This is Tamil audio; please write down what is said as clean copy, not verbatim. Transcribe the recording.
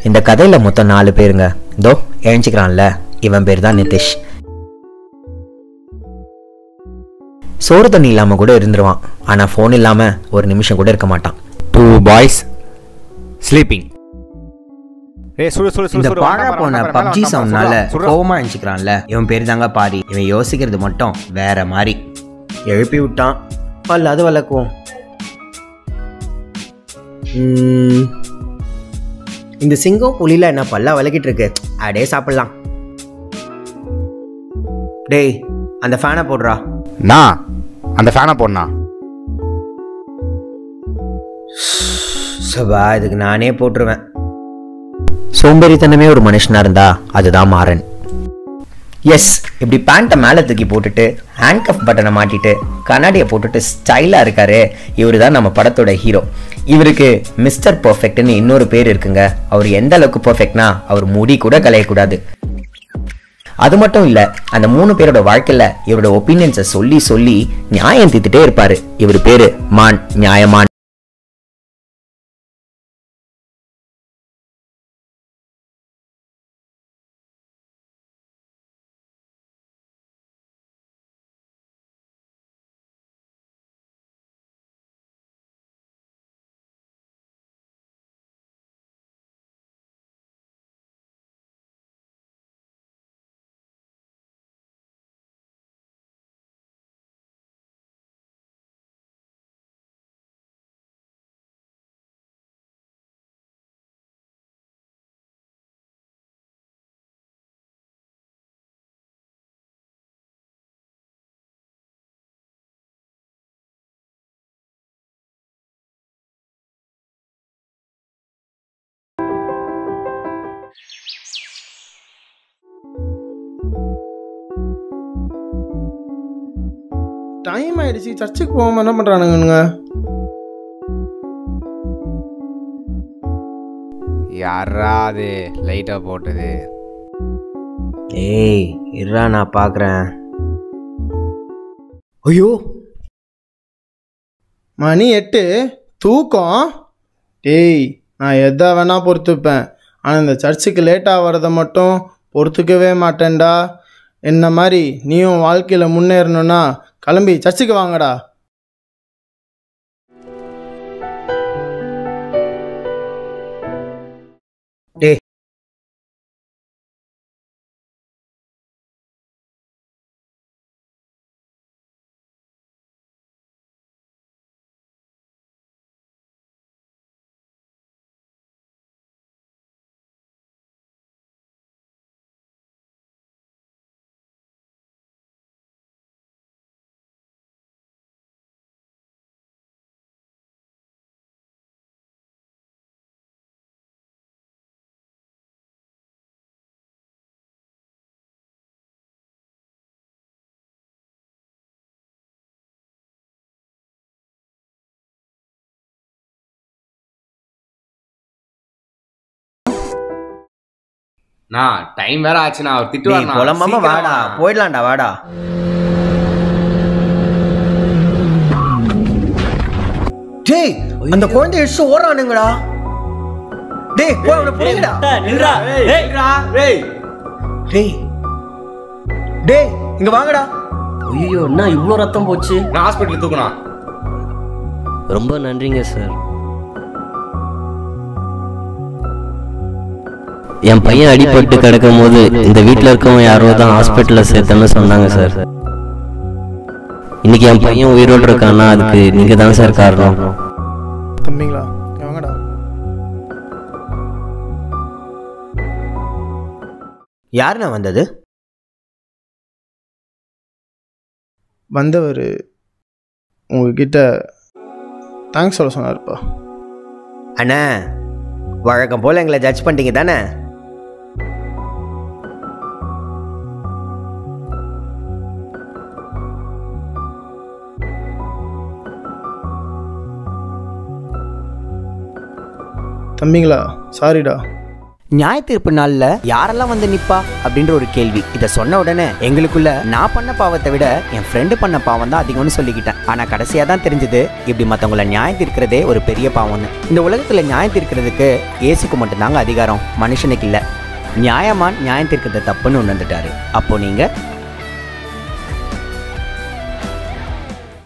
இந்த கதையில் மொத்தம் 4 பேருங்க. இதோ எழுஞ்சிக்கிறான்ல, இவன் பேர் தான் நிதிஷ். சோறு தண்ணி இல்லாமல் கூட இருந்துருவான், ஆனால் ஃபோன் இல்லாமல் ஒரு நிமிஷம் கூட இருக்க மாட்டான். 2 boys sleeping. இந்த பாழா போன பப்ஜி சவுண்ட்னால கோவமா எழுஞ்சிக்கிறான்ல, இவன் பேர் தாங்க பாரி. இவன் யோசிக்கிறது மட்டும் வேற மாதிரி. எழுப்பி விட்டான், பல் அது வளர்க்குவோம். இந்த சிங்கம் புலியில என்ன பல்லா விளக்கிட்டு இருக்கு, அடே சாப்பிடலாம். டேய் அந்த ஃபேனை போடுறா. நான் அந்த ஃபேனை போடனா சபா, இதுக்கு நானே போட்டுருவேன். சோம்பேறித்தனமே ஒரு மனுஷனா இருந்தா அதுதான் மாறன். எஸ், இப்படி பேண்ட்டை மேலே தூக்கி போட்டுட்டு ஹேண்ட் கஃப் பட்டனை மாட்டிட்டு கண்ணாடியை போட்டுட்டு ஸ்டைலாக இருக்காரு, இவர் தான் நம்ம படத்தோட ஹீரோ. இவருக்கு மிஸ்டர் பர்ஃபெக்ட்னு இன்னொரு பேர் இருக்குங்க. அவர் எந்த அளவுக்கு பர்ஃபெக்ட்னா அவர் முடி கூட கலையக்கூடாது. அது மட்டும் இல்லை, அந்த 3 பேரோட வாழ்க்கையில் இவரோட ஒப்பீனியன்ஸை சொல்லி சொல்லி நியாயம் தீர்த்துட்டே இருப்பாரு. இவர் பேரு மான், நியாயமான். டைம் ஆயிடுச்சு, சர்ச்சுக்கு போகாம என்ன பண்றானுங்க? யாரா அது லைட்டா போட்டது? ஏய் இருடா, நான் பார்க்குறேன். ஐயோ மணி 8, தூக்கம். டேய் நான் எதை வேணா பொறுத்துப்பேன், ஆனால் இந்த சர்ச்சுக்கு லேட்டாக வரதை மட்டும் பொறுத்துக்கவே மாட்டேன்டா. என்ன மாதிரி நீயும் வாழ்க்கையில் முன்னேறணும்னா கிளம்பி சர்ச்சுக்கு வாங்கடா. டேய் நான் டைம் வேற ஆச்சுனா அவர் திட்டுவார். புலம்பாம வாடா, போயிடலாம்டா வாடா. டேய் அந்த குழந்தை எடுத்து ஓடுறானுங்கடா. டேய் போய் அவனை புடிங்கடா. நில்றா. டேய் டேய் இங்க வாங்கடா. ஐயோ, என்ன இவ்வளோ ரத்தம் போச்சு? நான் ஹாஸ்பிட்டல் தூக்கணும். ரொம்ப நன்றிங்க சார். என் பையன் அடிபட்டு கிடக்கும் போது இந்த வீட்டில் இருக்கவங்க யாரோ தான் ஹாஸ்பிட்டலில் சேர்த்தேன்னு சொன்னாங்க சார். இன்னைக்கு என் பையன் உயிரோடு இருக்கான்னா அதுக்கு நீங்கள் தான் சார் காரணம். தம்பிங்களா வாங்கடா. யாருண்ணா வந்தது? வந்தவர் உங்ககிட்ட தேங்க்ஸ் சொல்ல சொன்னார்ப்பா. அண்ணா வழக்கம் போல் எங்களை ஜட்ஜ் பண்ணிட்டீங்க தானே? தம்பிங்களா சாரிடா. நியாய தீர்ப்பு நாள்ல யாரெல்லாம் வந்து நிப்பா அப்படின்ற ஒரு கேள்வி. இதை சொன்ன உடனே எங்களுக்குள்ள நான் பண்ண பாவத்தை விட என் ஃப்ரெண்டு பண்ண பாவம் தான் அதிகம்னு சொல்லிக்கிட்டேன். ஆனா கடைசியா தான் தெரிஞ்சது இப்படி மற்றவங்களை நியாயம் தீர்க்கிறதே ஒரு பெரிய பாவம்னு. இந்த உலகத்துல நியாயம் தீர்க்கிறதுக்கு இயேசுக்கு மட்டும்தாங்க அதிகாரம், மனுஷனுக்கு இல்லை. நியாயமான் நியாயம் தீர்க்கிறது தப்புன்னு உணர்ந்துட்டாரு. அப்போ நீங்க